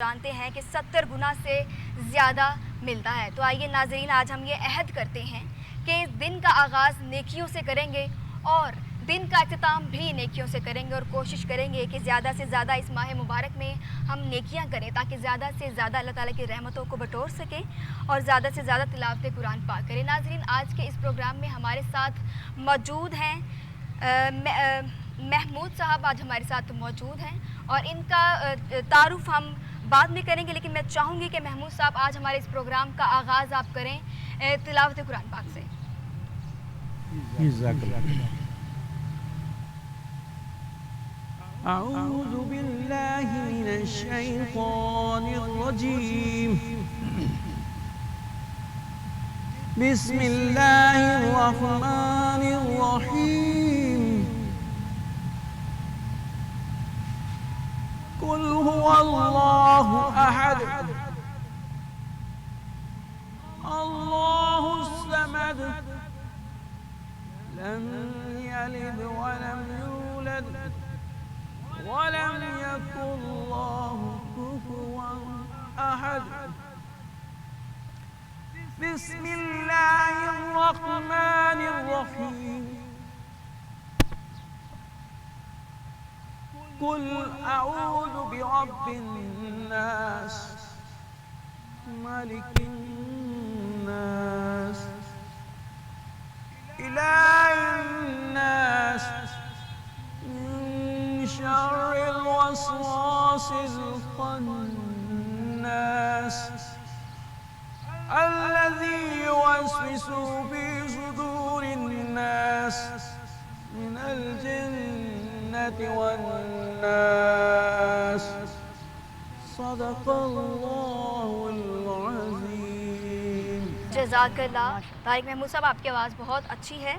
جانتے ہیں کہ 70 گنا سے زیادہ ملتا ہے۔ تو آئیے ناظرین، آج ہم یہ عہد کرتے ہیں کہ دن کا آغاز نیکیوں سے کریں گے اور دن کا اختتام بھی نیکیوں سے کریں گے، اور کوشش کریں گے کہ زیادہ سے زیادہ اس ماہ مبارک میں ہم نیکیاں کریں تاکہ زیادہ سے زیادہ اللہ تعالیٰ کی رحمتوں کو بٹور سکیں اور زیادہ سے زیادہ تلاوت قرآن پاک کریں۔ ناظرین، آج کے اس پروگرام میں ہمارے ساتھ موجود ہیں محمود صاحب، آج ہمارے ساتھ موجود ہیں اور ان کا تعارف ہم بعد میں کریں گے، لیکن میں چاہوں گی کہ محمود صاحب آج ہمارے اس پروگرام کا آغاز آپ کریں تلاوت قرآن پاک سے۔ اعوذ باللہ من الشیطان الرجیم، بسم اللہ الرحمن الرحیم، قل هو اللہ احد اللہ الصمد لم یلد ولم یولد ولم یکن له کفوا احد۔ بسم اللہ الرحمن الرحیم، قل اعوذ برب الناس ملک الناس الہ الناس من شر الوسواس الخناس الذي يوسوس في صدور الناس من الجنة والناس۔ صدق اللہ العظیم۔ جزاک اللہ طارق محمود صاحب، آپ کی آواز بہت اچھی ہے۔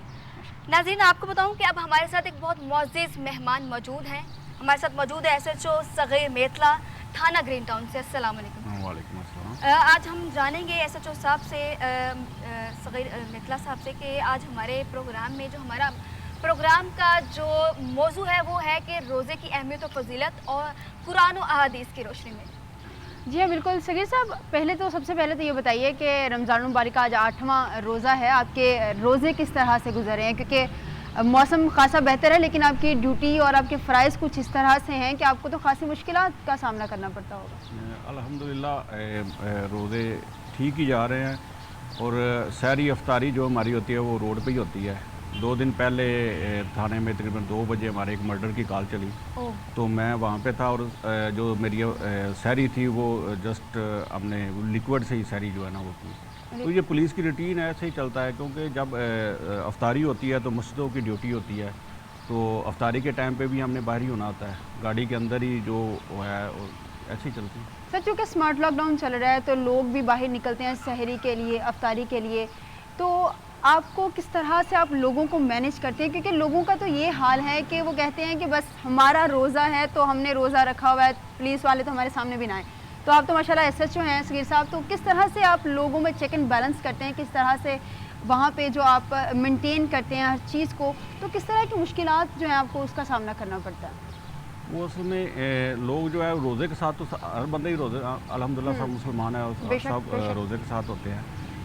ناظرین، آپ کو بتاؤں کہ اب ہمارے ساتھ ایک بہت معزز مہمان موجود ہیں۔ ہمارے ساتھ موجود ہے SHO صغیر میتلا تھانہ گرین ٹاؤن سے۔ السلام علیکم۔ وعلیکم السلام۔ آج ہم جانیں گے SHO صاحب سے، صغیر میتلا صاحب سے، کہ آج ہمارے پروگرام میں جو ہمارا پروگرام کا جو موضوع ہے وہ ہے کہ روزے کی اہمیت و فضیلت اور قرآن و احادیث کی روشنی میں۔ جی ہاں بالکل صغیر صاحب، سب سے پہلے تو یہ بتائیے کہ رمضان المبارک کا آج 8واں روزہ ہے، آپ کے روزے کس طرح سے گزرے ہیں؟ کیونکہ موسم خاصا بہتر ہے لیکن آپ کی ڈیوٹی اور آپ کے فرائض کچھ اس طرح سے ہیں کہ آپ کو تو خاصی مشکلات کا سامنا کرنا پڑتا ہوگا۔ الحمدللہ روزے ٹھیک ہی جا رہے ہیں، اور سحری افطاری جو ہماری ہوتی ہے وہ روڈ پہ ہی ہوتی ہے۔ 2 دن پہلے تھانے میں تقریباً 2 بجے ہمارے ایک مرڈر کی کال چلی، تو میں وہاں پہ تھا، اور جو میری سحری تھی وہ جسٹ ہم نے لیکوڈ سے ہی سحری جو ہے نا وہ کی۔ تو یہ پولیس کی روٹین ایسے ہی چلتا ہے، کیونکہ جب افطاری ہوتی ہے تو مسجدوں کی ڈیوٹی ہوتی ہے، تو افطاری کے ٹائم پہ بھی ہم نے باہر ہی ہونا ہوتا ہے، گاڑی کے اندر ہی جو ہے ایسے ہی چلتی ہے۔ سر، چونکہ اسمارٹ لاک ڈاؤن چل رہا ہے تو لوگ بھی باہر نکلتے ہیں سحری کے لیے، افطاری کے لیے، تو آپ کو کس طرح سے آپ لوگوں کو مینیج کرتے ہیں؟ کیونکہ لوگوں کا تو یہ حال ہے کہ وہ کہتے ہیں کہ بس ہمارا روزہ ہے تو ہم نے روزہ رکھا ہوا ہے، پولیس والے تو ہمارے سامنے بھی نہ آئیں۔ تو آپ تو ماشاءاللہ SHO ہیں صغیر صاحب، تو کس طرح سے آپ لوگوں میں چیک اینڈ بیلنس کرتے ہیں؟ کس طرح سے وہاں پہ جو آپ مینٹین کرتے ہیں ہر چیز کو، تو کس طرح کی مشکلات جو ہیں آپ کو اس کا سامنا کرنا پڑتا ہے؟ وہ اصل میں لوگ جو ہے روزے کے ساتھ تو ہر بندہ ہی روزے، الحمدللہ سب مسلمان ہیں اور سب روزے کے ساتھ ہوتے ہیں،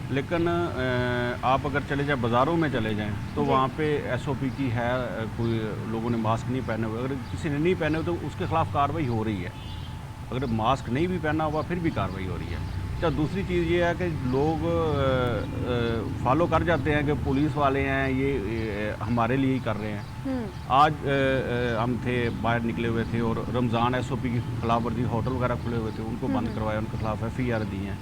لیکن آپ اگر چلے جائیں بازاروں میں چلے جائیں تو وہاں پہ SOP کی ہے، کوئی لوگوں نے ماسک نہیں پہنے ہوئے، اگر کسی نے نہیں پہنے ہوئے تو اس کے خلاف کارروائی ہو رہی ہے، اگر ماسک نہیں بھی پہنا ہوا پھر بھی کارروائی ہو رہی ہے۔ اچھا، دوسری چیز یہ ہے کہ لوگ فالو کر جاتے ہیں کہ پولیس والے ہیں یہ ہمارے لیے ہی کر رہے ہیں۔ آج ہم تھے باہر نکلے ہوئے تھے اور رمضان SOP کی خلاف ورزی، ہوٹل وغیرہ کھلے ہوئے تھے ان کو بند کروایا، ان کے خلاف FIR دی ہیں۔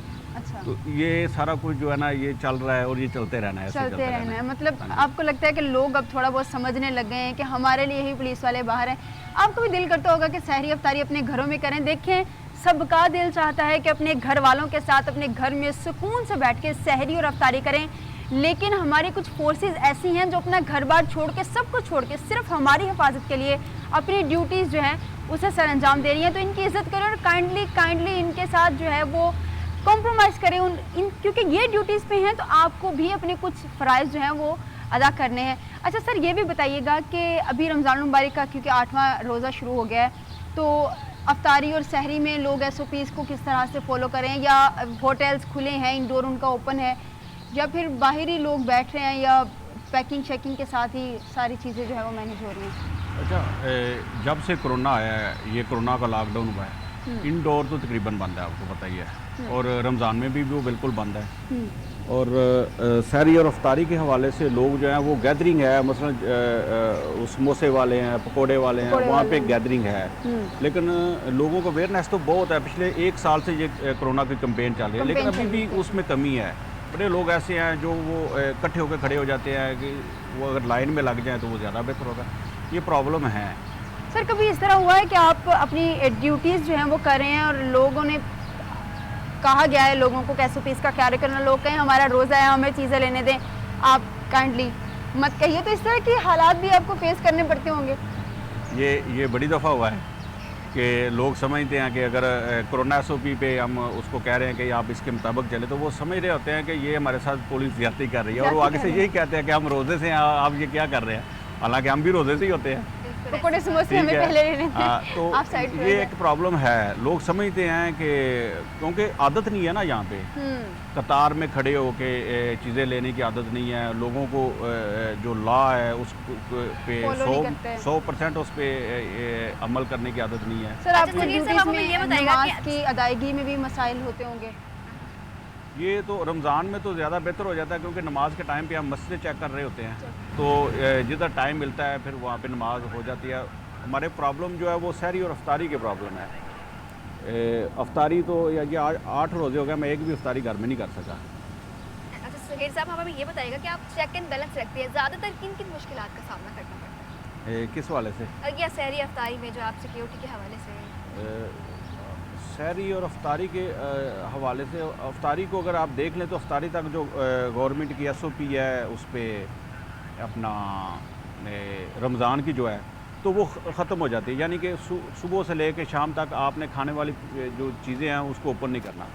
تو یہ سارا کچھ جو ہے نا یہ چل رہا ہے اور یہ چلتے رہنا ہے، چلتے رہنا ہے۔ مطلب آپ کو لگتا ہے کہ لوگ اب تھوڑا بہت سمجھنے لگ گئے ہیں کہ ہمارے لیے ہی پولیس والے باہر ہیں۔ آپ کو بھی دل کرتا ہوگا کہ سحری افطاری اپنے گھروں میں کریں؟ دیکھیں، سب کا دل چاہتا ہے کہ اپنے گھر والوں کے ساتھ اپنے گھر میں سکون سے بیٹھ کے سحری اور افطاری کریں، لیکن ہماری کچھ فورسز ایسی ہیں جو اپنا گھر بار چھوڑ کے، سب کو چھوڑ کے صرف ہماری حفاظت کے لیے اپنی ڈیوٹیز جو ہیں اسے سر انجام دے رہی ہیں۔ تو ان کی عزت کریں اور کائنڈلی ان کے ساتھ جو ہے وہ کمپرومائز کریں، کیونکہ یہ ڈیوٹیز پہ ہیں تو آپ کو بھی اپنے کچھ فرائض جو ہیں وہ ادا کرنے ہیں۔ اچھا سر، یہ بھی بتائیے گا کہ ابھی رمضان المبارک کا کیونکہ 8واں روزہ شروع ہو گیا ہے، تو افطاری اور سحری میں لوگ SOPs کو کس طرح سے فالو کریں, یا ہوٹلز کھلے ہیں, انڈور ان کا اوپن ہے, یا پھر باہری لوگ بیٹھ رہے ہیں, یا پیکنگ شیکنگ کے ساتھ ہی ساری چیزیں جو ہے وہ مینیج ہو رہی ہیں؟ اچھا, جب سے کرونا آیا ہے, یہ کرونا کا لاک ڈاؤن ہوا ہے, انڈور تو تقریباً بند ہے, آپ کو پتہ ہی ہے, اور رمضان میں بھی وہ بالکل بند ہے. اور سحری اور افطاری کے حوالے سے لوگ جو ہیں وہ گیدرنگ ہے, مثلا سموسے والے ہیں, پکوڑے والے ہیں, وہاں پہ گیدرنگ ہے, لیکن لوگوں کو اویئرنیس تو بہت ہے. پچھلے 1 سال سے یہ کرونا کی کمپین چل رہی ہے, لیکن ابھی بھی اس میں کمی ہے. بڑے لوگ ایسے ہیں جو وہ اکٹھے ہو کے کھڑے ہو جاتے ہیں کہ وہ اگر لائن میں لگ جائیں تو وہ زیادہ بہتر ہوگا. یہ پرابلم ہے. سر کبھی اس طرح ہوا ہے کہ آپ اپنی ڈیوٹیز جو ہیں وہ کر رہے ہیں اور لوگوں نے کہا گیا ہے لوگوں کو کیسے پیس کا خیال کرنا, لوگ کہیں ہمارا روزہ ہے, ہمیں چیزیں لینے دیں, آپ کائنڈلی مت کہیے, تو اس طرح کی حالات بھی آپ کو فیس کرنے پڑتے ہوں گے؟ یہ بڑی دفعہ ہوا ہے کہ لوگ سمجھتے ہیں کہ اگر کرونا SOP پہ ہم اس کو کہہ رہے ہیں کہ آپ اس کے مطابق چلے, تو وہ سمجھ رہے ہوتے ہیں کہ یہ ہمارے ساتھ پولیس زیادتی کر رہی ہے, اور وہ آگے سے یہی کہتے ہیں کہ ہم روزے سے ہیں, آپ یہ کیا کر رہے ہیں, حالانکہ ہم بھی روزے سے ہی ہوتے ہیں. پکوڑے سموسے ہمیں پہلے لینے تھے. تو یہ ایک پرابلم ہے. لوگ سمجھتے ہیں کہ کیونکہ عادت نہیں ہے نا, یہاں پہ قطار میں کھڑے ہو کے چیزیں لینے کی عادت نہیں ہے. لوگوں کو جو لا ہے اس پہ 100% اس پہ عمل کرنے کی عادت نہیں ہے. سر آپ کو ڈیوٹیز میں نماز کی ادائیگی میں بھی مسائل ہوتے ہوں گے؟ یہ تو رمضان میں تو زیادہ بہتر ہو جاتا ہے, کیونکہ نماز کے ٹائم پہ ہم مسجد چیک کر رہے ہوتے ہیں, تو جدھر ٹائم ملتا ہے پھر وہاں پہ نماز ہو جاتی ہے. ہمارے پرابلم جو ہے وہ سحری اور افطاری کے پرابلم ہے. افطاری تو یہ 8 روزے ہو گئے, میں ایک بھی افطاری گھر میں نہیں کر سکا. اچھا سہیل صاحب, ہمیں یہ بتائیے گا کہ آپ چیک اینڈ بیلنس رکھتے ہیں, زیادہ تر کن کن مشکلات کا سامنا کرنا پڑتا ہے؟ کس والے سے؟ یا سحری افطاری میں جو آپ سیکیورٹی کے حوالے سے؟ سحری اور افطاری کے حوالے سے, افطاری کو اگر آپ دیکھ لیں تو افطاری تک جو گورنمنٹ کی SOP ہے اس پہ اپنا رمضان کی جو ہے تو وہ ختم ہو جاتی ہے, یعنی کہ صبح سے لے کے شام تک آپ نے کھانے والی جو چیزیں ہیں اس کو اوپن نہیں کرنا,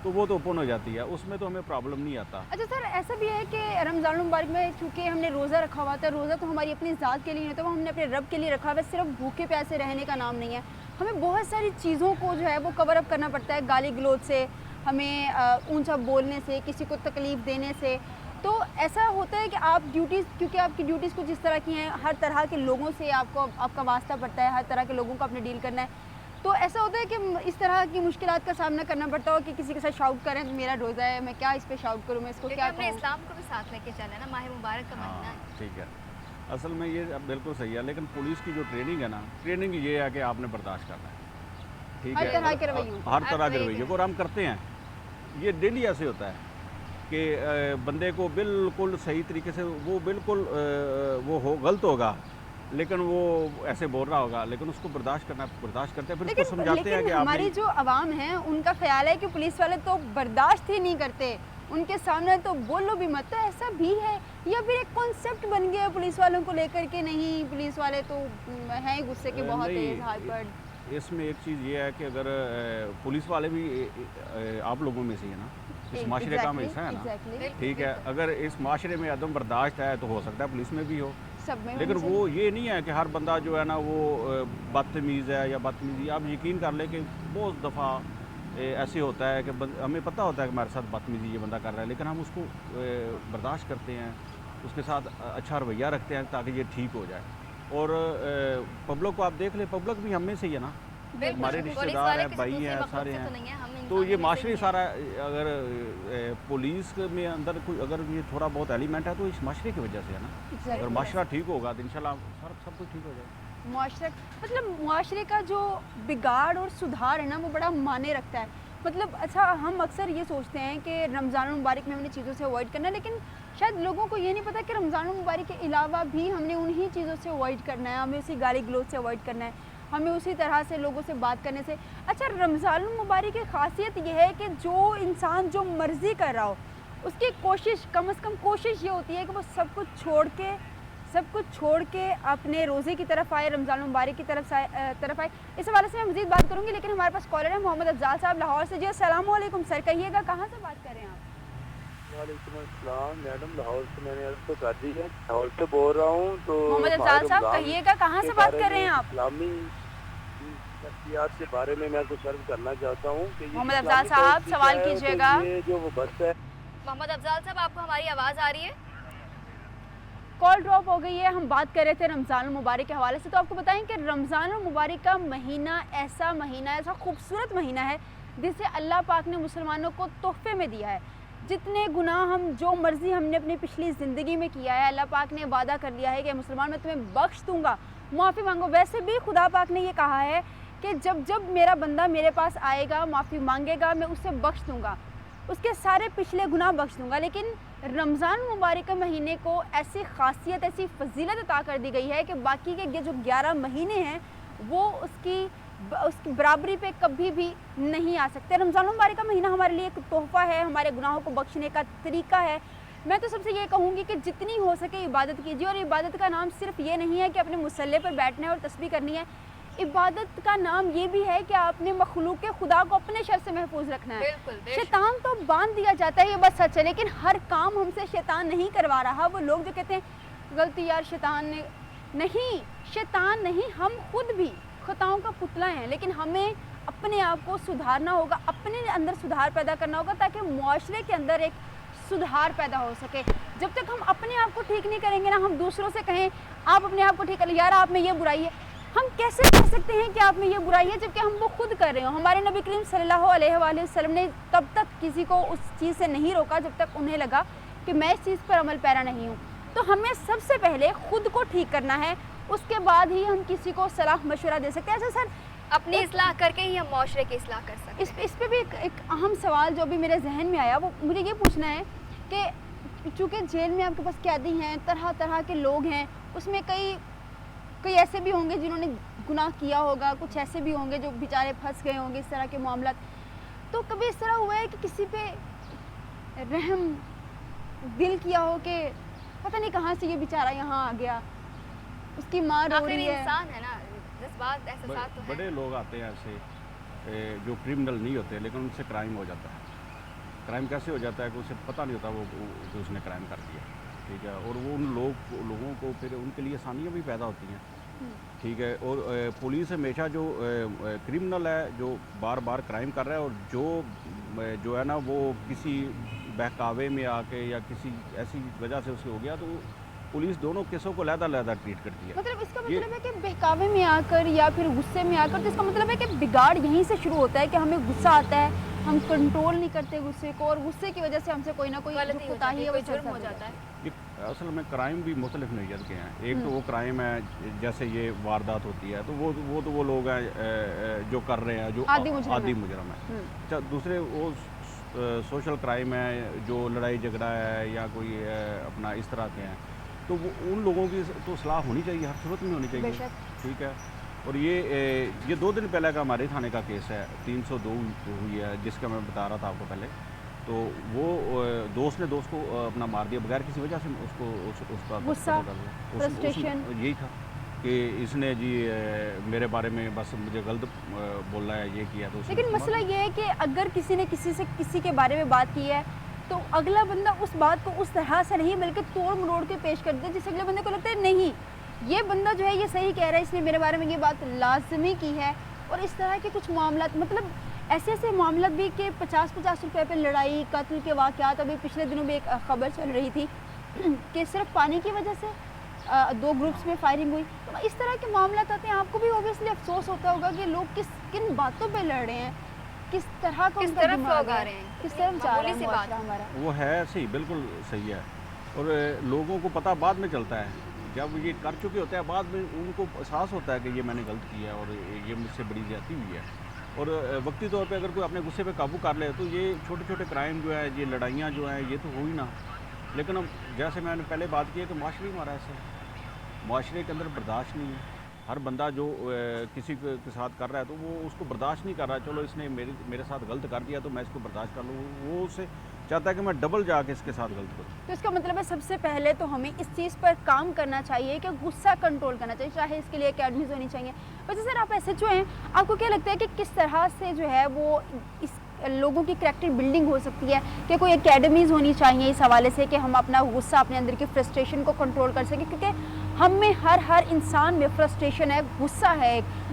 تو وہ تو اوپن ہو جاتی ہے, اس میں تو ہمیں پرابلم نہیں آتا. اچھا سر, ایسا بھی ہے کہ رمضان المبارک میں چونکہ ہم نے روزہ رکھا ہوا تھا, روزہ تو ہماری اپنی ذات کے لیے نہیں ہوتا, وہ ہم نے اپنے رب کے لیے رکھا ہوا ہے, صرف بھوکے پیاسے رہنے کا نام نہیں ہے. ہمیں بہت ساری چیزوں کو جو ہے وہ کور اپ کرنا پڑتا ہے, گالی گلوچ سے, ہمیں اونچا بولنے سے, کسی کو تکلیف دینے سے. تو ایسا ہوتا ہے کہ آپ ڈیوٹیز, کیونکہ آپ کی ڈیوٹیز کچھ اس طرح کی ہیں, ہر طرح کے لوگوں سے آپ کا واسطہ پڑتا ہے, ہر طرح کے لوگوں کو اپنے ڈیل کرنا ہے, تو ایسا ہوتا ہے کہ اس طرح کی مشکلات کا سامنا کرنا پڑتا ہو کہ کسی کے ساتھ شاؤٹ کریں, میرا روزہ ہے, میں کیا اس پہ شاؤٹ کروں, میں اس کو کیا کہوں. اسلام کو بھی ساتھ لے کے چلنا ہے نا, ماہ مبارک کا مہینہ ہے. ٹھیک ہے, اصل میں یہ بالکل صحیح ہے, لیکن پولیس کی جو ٹریننگ ہے نا, ٹریننگ یہ ہے کہ آپ نے برداشت کرنا ہے. ٹھیک ہے, ہر طرح کے رویے کو, اور ہم کرتے ہیں. یہ ڈیلی ایسے ہوتا ہے کہ بندے کو بالکل صحیح طریقے سے, وہ بالکل وہ غلط ہوگا, لیکن وہ ایسے بول رہا ہوگا, لیکن اس کو برداشت کرنا, برداشت کرتے ہیں, پھر اس کو سمجھاتے ہیں کہ ہماری جو عوام ہیں ان کا خیال ہے کہ پولیس والے تو برداشت ہی نہیں کرتے, ان کے سامنے تو بولو بھی مت. تو ایسا بھی ہے, یا پھر ایک کانسیپٹ بن گیا ہے پولیس والوں کو لے کر کے نہیں, پولیس والے تو ہیں غصے کے بہت تیز, ہائپر. اس میں ایک چیز یہ ہے کہ اگر پولیس والے بھی آپ لوگوں میں سے ہے نا, اس معاشرے کا حصہ ہے نا, ٹھیک ہے, اگر اس معاشرے میں عدم برداشت ہے تو ہو سکتا ہے پولیس میں بھی ہو, لیکن وہ یہ نہیں ہے کہ ہر بندہ جو ہے نا وہ بدتمیز ہے یا بدتمیزی. آپ یقین کر لیں کہ بہت دفعہ ایسے ہوتا ہے کہ ہمیں پتہ ہوتا ہے کہ ہمارے ساتھ بدتمیزی یہ بندہ کر رہا ہے, لیکن ہم اس کو برداشت کرتے ہیں, اس کے ساتھ اچھا رویہ رکھتے ہیں تاکہ یہ ٹھیک ہو جائے. اور پبلک کو آپ دیکھ لیں, پبلک بھی ہم میں سے ہی ہے نا, ہمارے رشتہ دار ہیں, بھائی ہیں, سارے ہیں, تو یہ معاشرے سارا, اگر پولیس میں اندر کوئی اگر یہ تھوڑا بہت ایلیمنٹ ہے تو اس معاشرے کی وجہ سے ہے نا. اگر معاشرہ ٹھیک ہوگا تو انشاءاللہ سب کچھ ٹھیک ہو جائے. معاشرہ مطلب معاشرے کا جو بگاڑ اور سدھار ہے نا وہ بڑا معنی رکھتا ہے. مطلب اچھا, ہم اکثر یہ سوچتے ہیں کہ رمضان المبارک میں ہم نے چیزوں سے اوائڈ کرنا ہے, لیکن شاید لوگوں کو یہ نہیں پتا کہ رمضان المبارک کے علاوہ بھی ہم نے انہی چیزوں سے اوائڈ کرنا ہے, ہمیں اسی گالی گلوچ سے اوائڈ کرنا ہے, ہمیں اسی طرح سے لوگوں سے بات کرنے سے. اچھا, رمضان المبارک کی خاصیت یہ ہے کہ جو انسان جو مرضی کر رہا ہو اس کی کوشش, کم از کم کوشش یہ ہوتی ہے کہ وہ سب کچھ چھوڑ کے اپنے روزے کی طرف آئے, رمضان المبارک کی طرف آئے. اس حوالے سے میں مزید بات کروں گی, لیکن ہمارے پاس کالر ہے محمد افضال صاحب لاہور سے. جی السلام علیکم سر, کہیے گا کہاں سے بات کر رہے ہیں آپ؟ وعلیکم السلام میڈم, لاہور سے میں نے عرض تو کر دی ہے, لاہور سے بول رہا ہوں. تو محمد افضال صاحب کہیے گا کہاں سے بات کر رہے ہیں آپ؟ شخصیات کے بارے میں کچھ عرض کرنا چاہتا ہوں کہ محمد افضال صاحب سوال کیجیے گا. یہ جو وہ بس ہے. محمد افضال صاحب آپ کو ہماری آواز آ رہی ہے؟ کال ڈراپ ہو گئی ہے. ہم بات کر رہے تھے رمضان المبارک کے حوالے سے. تو آپ کو بتائیں کہ رمضان المبارک کا مہینہ ایسا خوبصورت مہینہ ہے جسے اللہ پاک نے مسلمانوں کو تحفے میں دیا ہے. جتنے گناہ ہم جو مرضی ہم نے اپنی پچھلی زندگی میں کیا ہے, اللہ پاک نے وعدہ کر دیا ہے کہ مسلمان میں تمہیں بخش دوں گا, معافی مانگو. ویسے بھی خدا پاک نے یہ کہا ہے کہ جب میرا بندہ میرے پاس آئے گا, معافی مانگے گا, میں اسے بخش دوں گا, اس کے سارے پچھلے گناہ بخش دوں گا. لیکن رمضان مبارک مہینے کو ایسی خاصیت, ایسی فضیلت عطا کر دی گئی ہے کہ باقی کے یہ جو 11 مہینے ہیں وہ اس کی برابری پہ کبھی بھی نہیں آ سکتے. رمضان مبارک کا مہینہ ہمارے لیے ایک تحفہ ہے, ہمارے گناہوں کو بخشنے کا طریقہ ہے. میں تو سب سے یہ کہوں گی کہ جتنی ہو سکے عبادت کیجیے. اور عبادت کا نام صرف یہ نہیں ہے کہ اپنے مصلی پر بیٹھنا ہے اور تسبیح کرنی ہے. عبادت کا نام یہ بھی ہے کہ آپ نے مخلوق خدا کو اپنے شر سے محفوظ رکھنا ہے. شیطان تو باندھ دیا جاتا ہے, یہ بات سچ ہے, لیکن ہر کام ہم سے شیطان نہیں کروا رہا. وہ لوگ جو کہتے ہیں غلطی یار شیطان نے, نہیں, شیطان نہیں, ہم خود بھی خطاؤں کا پتلا ہیں. لیکن ہمیں اپنے آپ کو سدھارنا ہوگا, اپنے اندر سدھار پیدا کرنا ہوگا تاکہ معاشرے کے اندر ایک سدھار پیدا ہو سکے. جب تک ہم اپنے آپ کو ٹھیک نہیں کریں گے نا, ہم دوسروں سے کہیں آپ اپنے آپ کو ٹھیک کر لیں, یار آپ میں یہ برائی ہے, ہم کیسے کہہ سکتے ہیں کہ آپ میں یہ برائی ہے جبکہ ہم وہ خود کر رہے ہوں. ہمارے نبی کریم صلی اللہ علیہ وآلہ وسلم نے تب تک کسی کو اس چیز سے نہیں روکا جب تک انہیں لگا کہ میں اس چیز پر عمل پیرا نہیں ہوں. تو ہمیں سب سے پہلے خود کو ٹھیک کرنا ہے, اس کے بعد ہی ہم کسی کو صلاح مشورہ دے سکتے ہیں. ایسا سر اپنی اصلاح کر کے ہی ہم معاشرے کی اصلاح کر سکتے ہیں. اس پہ بھی ایک اہم سوال جو بھی میرے ذہن میں آیا, وہ مجھے یہ پوچھنا ہے کہ چونکہ جیل میں آپ کے پاس قیدی ہیں, طرح طرح کے لوگ ہیں, اس میں کئی ایسے بھی ہوں گے جنہوں نے گناہ کیا ہوگا, کچھ ایسے بھی ہوں گے جو بیچارے پھنس گئے ہوں گے اس طرح کے معاملات. تو کبھی اس طرح ہوا ہے کہ کسی پہ رحم دل کیا ہو کہ پتہ نہیں کہاں سے یہ بیچارہ یہاں آ گیا, اس کی ماں رو رہی ہے. انسان ہے نا, جذبات احساسات تو ہیں. بڑے لوگ آتے ہیں ایسے جو کرمنل نہیں ہوتے لیکن ان سے کرائم ہو جاتا ہے. کرائم کیسے ہو جاتا ہے کہ اسے پتہ نہیں ہوتا وہ کہ اس نے کرائم کر دیا, ٹھیک ہے, اور وہ ان لوگوں کو پھر ان کے لیے آسانیاں بھی پیدا ہوتی ہیں, ٹھیک ہے. اور پولیس ہمیشہ جو کرمنل ہے, جو بار بار کرائم کر رہا ہے اور جو ہے نا وہ کسی بہکاوے میں آ کے یا کسی ایسی وجہ سے اس سے ہو گیا, تو پولیس دونوں کیسوں کو علیحدہ ٹریٹ کرتی ہے. مطلب اس کا مطلب ہے کہ بہکاوے میں آ کر یا پھر غصے میں آ کر, تو اس کا مطلب ہے کہ بگاڑ یہیں سے شروع ہوتا ہے کہ ہمیں غصہ آتا ہے, ہم کنٹرول نہیں کرتے غصے کو, اور غصے کی وجہ سے ہم سے کوئی نہ کوئی کوتاہی ہے, وہ جرم ہو جاتا ہے. اصل میں کرائم بھی مختلف نوعیت کے ہیں. ایک تو وہ کرائم ہے جیسے یہ واردات ہوتی ہے, تو وہ لوگ ہیں جو کر رہے ہیں, جو عادی مجرم ہے. دوسرے وہ سوشل کرائم ہے, جو لڑائی جھگڑا ہے یا کوئی اپنا اس طرح کے ہیں, تو وہ ان لوگوں کی تو اصلاح ہونی چاہیے, ہر صورت میں ہونی چاہیے, ٹھیک ہے. اور یہ 2 دن پہلے کا ہمارے تھانے کا کیس ہے, 302 ہوئی ہے, جس کا میں بتا رہا تھا آپ کو پہلے. تو وہ دوست نے دوست کو اپنا مار دیا بغیر کسی وجہ سے, اس کا غصہ, فرسٹریشن یہی تھا کہ اس نے جی میرے بارے میں بس مجھے غلط بول رہا ہے, یہ کیا. تو لیکن مسئلہ یہ ہے کہ اگر کسی نے کسی کے بارے میں بات کی ہے تو اگلا بندہ اس بات کو اس طرح سے نہیں بلکہ توڑ مروڑ کے پیش کر دے, جس سے اگلے بندے کو لگتا ہے نہیں یہ بندہ جو ہے یہ صحیح کہہ رہا ہے, اس نے میرے بارے میں یہ بات لازمی کی ہے. اور اس طرح کے کچھ معاملات, مطلب ایسے معاملات بھی کہ 50 روپے پہ لڑائی قتل کے واقعات. ابھی پچھلے دنوں بھی ایک خبر چل رہی تھی کہ صرف پانی کی وجہ سے 2 گروپس میں فائرنگ ہوئی. تو اس طرح کے معاملات آتے ہیں, آپ کو بھی اوبیسلی افسوس ہوتا ہوگا کہ لوگ کن باتوں پہ لڑ رہے ہیں, کس طرح کا کس طرف لوگ آ رہے ہیں, کس طرف جا رہا ہے معاشرہ ہمارا. وہ ہے صحیح, بالکل صحیح ہے. اور لوگوں کو پتہ بعد میں چلتا ہے, جب یہ کر چکے ہوتے ہیں بعد میں ان کو احساس ہوتا ہے کہ یہ میں نے غلط کیا ہے اور یہ مجھ سے بڑی زیادتی ہوئی ہے. اور وقتی طور پہ اگر کوئی اپنے غصے پہ قابو کر لے تو یہ چھوٹے چھوٹے کرائم جو ہے, یہ لڑائیاں جو ہیں, یہ تو ہوئی نا. لیکن اب جیسے میں نے پہلے بات کی ہے کہ معاشرے ہمارا ایسا ہے, معاشرے کے اندر برداشت نہیں ہے. ہر بندہ جو کسی کے ساتھ کر رہا ہے تو وہ اس کو برداشت نہیں کر رہا, چلو اس نے میرے ساتھ غلط کر دیا تو میں اس کو برداشت کر لوں. وہ اسے چاہتا ہے کہ میں ڈبل جا کے اس کے ساتھ غلط کروں. تو اس کا مطلب ہے سب سے پہلے تو ہمیں اس چیز پر کام کرنا چاہیے کہ غصہ کنٹرول کرنا چاہیے, چاہے اس کے لیے اکیڈمیز ہونی چاہیے. ویسے سر آپ ایسے جو ہیں, آپ کو کیا لگتا ہے کہ کس طرح سے جو ہے وہ اس لوگوں کی کریکٹر بلڈنگ ہو سکتی ہے, کہ کوئی اکیڈمیز ہونی چاہیے اس حوالے سے کہ ہم اپنا غصہ, اپنے اندر کی فرسٹریشن کو کنٹرول کر سکیں, کیونکہ ہم میں ہر انسان میں فرسٹریشن ہے, غصہ ہے,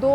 2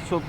SOP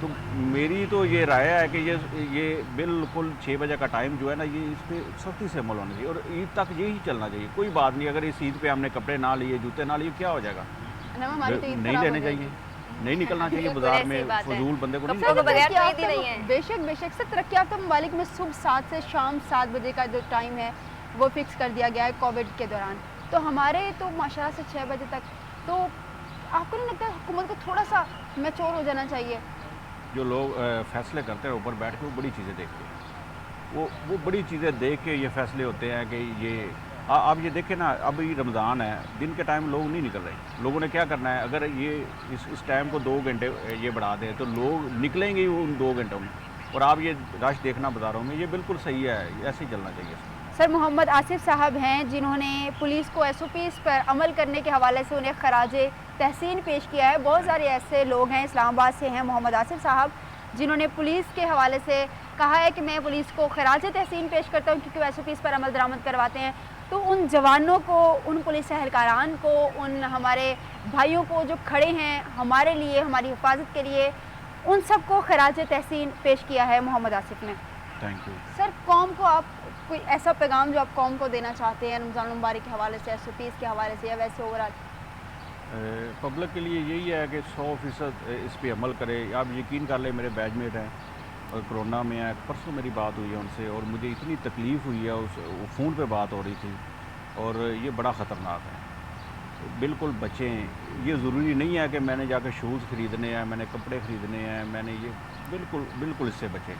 تو میری تو یہ رائے ہے کہ یہ بالکل 6 بجے کا ٹائم جو ہے نا یہ اس پہ سختی سے عمل ہونا چاہیے اور عید تک یہی چلنا چاہیے. کوئی بات نہیں اگر اس عید پہ ہم نے کپڑے نہ لیے جوتے نہ لیے کیا ہو جائے گا, نہیں لینے چاہیے, نہیں نکلنا چاہیے بازار میں فضول بندے کو نہیں. بے شک بے شک. سر ترقی یافتہ ممالک میں صبح 7 سے شام 7 بجے کا جو ٹائم ہے وہ فکس کر دیا گیا ہے کووڈ کے دوران. تو ہمارے تو ماشاءاللہ سے 6 بجے تک. تو آپ کو نہیں لگتا حکومت کو تھوڑا سا میچور ہو جانا چاہیے؟ جو لوگ فیصلے کرتے ہیں اوپر بیٹھ کے وہ بڑی چیزیں دیکھتے ہیں, وہ بڑی چیزیں دیکھ کے یہ فیصلے ہوتے ہیں کہ یہ آپ یہ دیکھیں نا ابھی رمضان ہے, دن کے ٹائم لوگ نہیں نکل رہے. لوگوں نے کیا کرنا ہے, اگر یہ اس ٹائم کو 2 گھنٹے یہ بڑھا دیں تو لوگ نکلیں گے ان 2 گھنٹوں میں. اور آپ یہ رش دیکھنا بازاروں میں, یہ بالکل صحیح ہے, ایسے ہی چلنا چاہیے. سر محمد آصف صاحب ہیں جنہوں نے پولیس کو SOPs پر عمل کرنے کے حوالے سے انہیں خراج تحسین پیش کیا ہے. بہت سارے ایسے لوگ ہیں, اسلام آباد سے ہیں محمد آصف صاحب, جنہوں نے پولیس کے حوالے سے کہا ہے کہ میں پولیس کو خراج تحسین پیش کرتا ہوں کیونکہ وہ SOPs پر عمل درآمد کرواتے ہیں. تو ان جوانوں کو, ان پولیس اہلکاران کو, ان ہمارے بھائیوں کو جو کھڑے ہیں ہمارے لیے, ہماری حفاظت کے لیے, ان سب کو خراج تحسین پیش کیا ہے محمد آصف نے. Thank you. سر قوم کو آپ کوئی ایسا پیغام جو آپ قوم کو دینا چاہتے ہیں رمضان المبارک کے حوالے سے, SOPs کے حوالے سے, یا ویسے اوورآل؟ پبلک کے لیے یہی ہے کہ 100% اس پہ عمل کرے. آپ یقین کر لیں میرے بیچ میٹ ہیں اور کرونا میں ہے, پرسوں میری بات ہوئی ہے ان سے اور مجھے اتنی تکلیف ہوئی ہے, فون پہ بات ہو رہی تھی اور یہ بڑا خطرناک ہے. بالکل بچیں, یہ ضروری نہیں ہے کہ میں نے جا کے شوز خریدنے ہیں, میں نے کپڑے خریدنے ہیں, میں نے یہ بالکل اس سے بچیں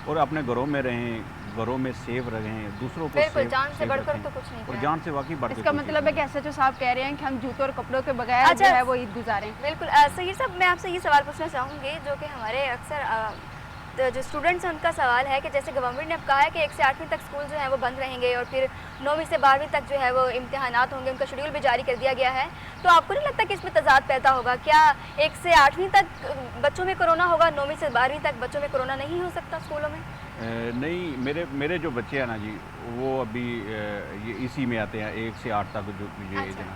اور اپنے گھروں میں رہیں, گھروں میں سیف رہیں, دوسروں کو بالکل جان سے بڑھ کر تو کچھ نہیں. اور جان سے واقعی بڑھ کر اس کا مطلب ہے کہ SHO صاحب کہہ رہے ہیں کہ ہم جوتوں اور کپڑوں کے بغیر جو ہے وہ عید گزاریں. بالکل. سہیر صاحب میں آپ سے یہ سوال پوچھنا چاہوں گی جو کہ ہمارے اکثر جو اسٹوڈنٹس ہیں ان کا سوال ہے کہ جیسے گورنمنٹ نے اب کہا ہے کہ 1 سے 8ویں تک اسکول جو ہیں وہ بند رہیں گے اور پھر 9ویں سے 12ویں تک جو ہے وہ امتحانات ہوں گے, ان کا شیڈول بھی جاری کر دیا گیا ہے. تو آپ کو نہیں لگتا کہ اس میں تضاد پیدا ہوگا؟ کیا 1 سے 8ویں تک بچوں میں کرونا ہوگا, 9ویں سے 12ویں تک بچوں میں کرونا نہیں ہو سکتا اسکولوں میں؟ نہیں, میرے جو بچے ہیں نا جی وہ ابھی یہ اسی میں آتے ہیں 1 سے 8 تک جو یہ ایج ہے نا.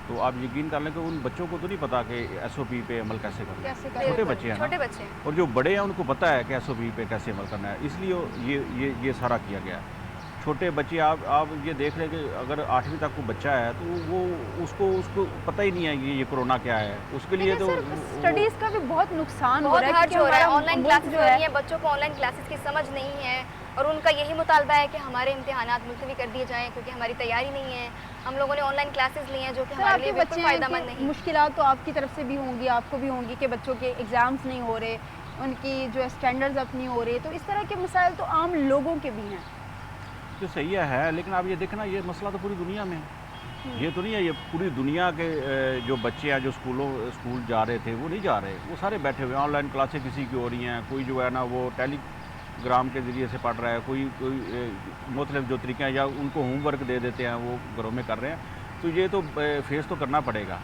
تو آپ یقین کر لیں کہ ان بچوں کو تو نہیں پتا کہ SOP پہ عمل کیسے کرنا ہے. چھوٹے بچے ہیں اور جو بڑے ہیں ان کو پتہ ہے کہ SOP پہ کیسے عمل کرنا ہے, اس لیے یہ سارا کیا گیا ہے. چھوٹے بچے آپ یہ دیکھ لیں کہ اگر 8ویں تک کو بچہ ہے تو وہ اس کو پتہ ہی نہیں ہے کہ یہ کرونا کیا ہے. اس کے لیے تو اسٹڈیز کا بھی بہت نقصان ہو رہا ہے. آن لائن کلاسز ہو رہی ہیں, بچوں کو آن لائن کلاسز کی سمجھ نہیں ہے اور ان کا یہی مطالبہ ہے کہ ہمارے امتحانات ملتوی کر دیے جائیں کیونکہ ہماری تیاری نہیں ہے. ہم لوگوں نے آن لائن کلاسز لی ہیں جو کہ ہمارے لیے بالکل فائدہ مند نہیں. مشکلات تو آپ کی طرف سے بھی ہوں گی, آپ کو بھی ہوں گی کہ بچوں کے ایگزامس نہیں ہو رہے, ان کی جو اسٹینڈرڈز اپ نہیں ہو رہے. تو اس طرح کے مسائل تو عام لوگوں کے بھی ہیں. جو صحیح ہے, لیکن آپ یہ دیکھنا یہ مسئلہ تو پوری دنیا میں ہے. یہ تو نہیں ہے یہ پوری دنیا کے جو بچے ہیں جو اسکول جا رہے تھے وہ نہیں جا رہے, وہ سارے بیٹھے ہوئے ہیں. آن لائن کلاسیں کسی کی ہو رہی ہیں, کوئی جو ہے نا وہ ٹیلی گرام کے ذریعے سے پڑھ رہا ہے, کوئی مختلف جو طریقے ہیں یا ان کو ہوم ورک دے دیتے ہیں وہ گھروں میں کر رہے ہیں. تو یہ تو فیس تو کرنا پڑے گا.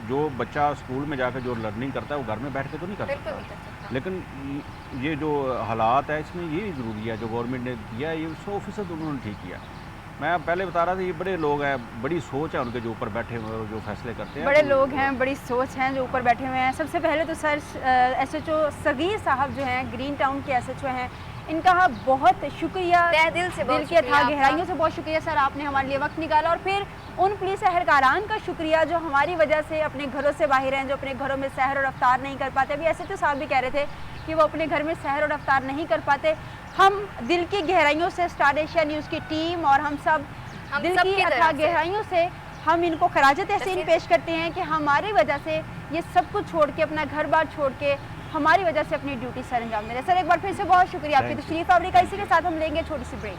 جو بچہ اسکول میں جا کے جو لرننگ کرتا ہے وہ گھر میں بیٹھ کے تو نہیں کر سکتا. لیکن یہ جو حالات ہے اس میں یہ ضروری ہے جو گورنمنٹ نے دیا ہے یہ 100% انہوں نے ٹھیک کیا. میں پہلے بتا رہا تھا یہ بڑے لوگ ہیں, بڑی سوچ ہے ان کے جو اوپر بیٹھے ہوئے ہیں جو فیصلے کرتے ہیں. بڑے لوگ ہیں, بڑی سوچ ہیں جو اوپر بیٹھے ہوئے ہیں. سب سے پہلے تو سر SHO صغیر صاحب جو ہیں گرین ٹاؤن کے SHO ہیں, ان کا بہت شکریہ, دل سے دل کے تھا گہرائیوں سے بہت شکریہ سر, آپ نے ہمارے لیے وقت نکالا. اور پھر ان پولیس اہلکاران کا شکریہ جو ہماری وجہ سے اپنے گھروں سے باہر ہیں, جو اپنے گھروں میں سحر اور افطار نہیں کر پاتے. ابھی SHO صاحب بھی کہہ رہے تھے کہ وہ اپنے گھر میں سحر اور افطار نہیں کر پاتے. ہم دل کی گہرائیوں سے اسٹار ایشیا نیوز کی ٹیم اور ہم سب دل کی اتھا گہرائیوں سے ہم ان کو خراج تحسین پیش کرتے ہیں کہ ہماری وجہ سے یہ سب کچھ چھوڑ کے, اپنا گھر بار چھوڑ کے ہماری وجہ سے اپنی ڈیوٹی سر انجام دے رہے ہیں. سر ایک بار پھر سے بہت شکریہ آپ کی تشریف آوری کا. اسی کے ساتھ ہم لیں گے چھوٹی سی بریک.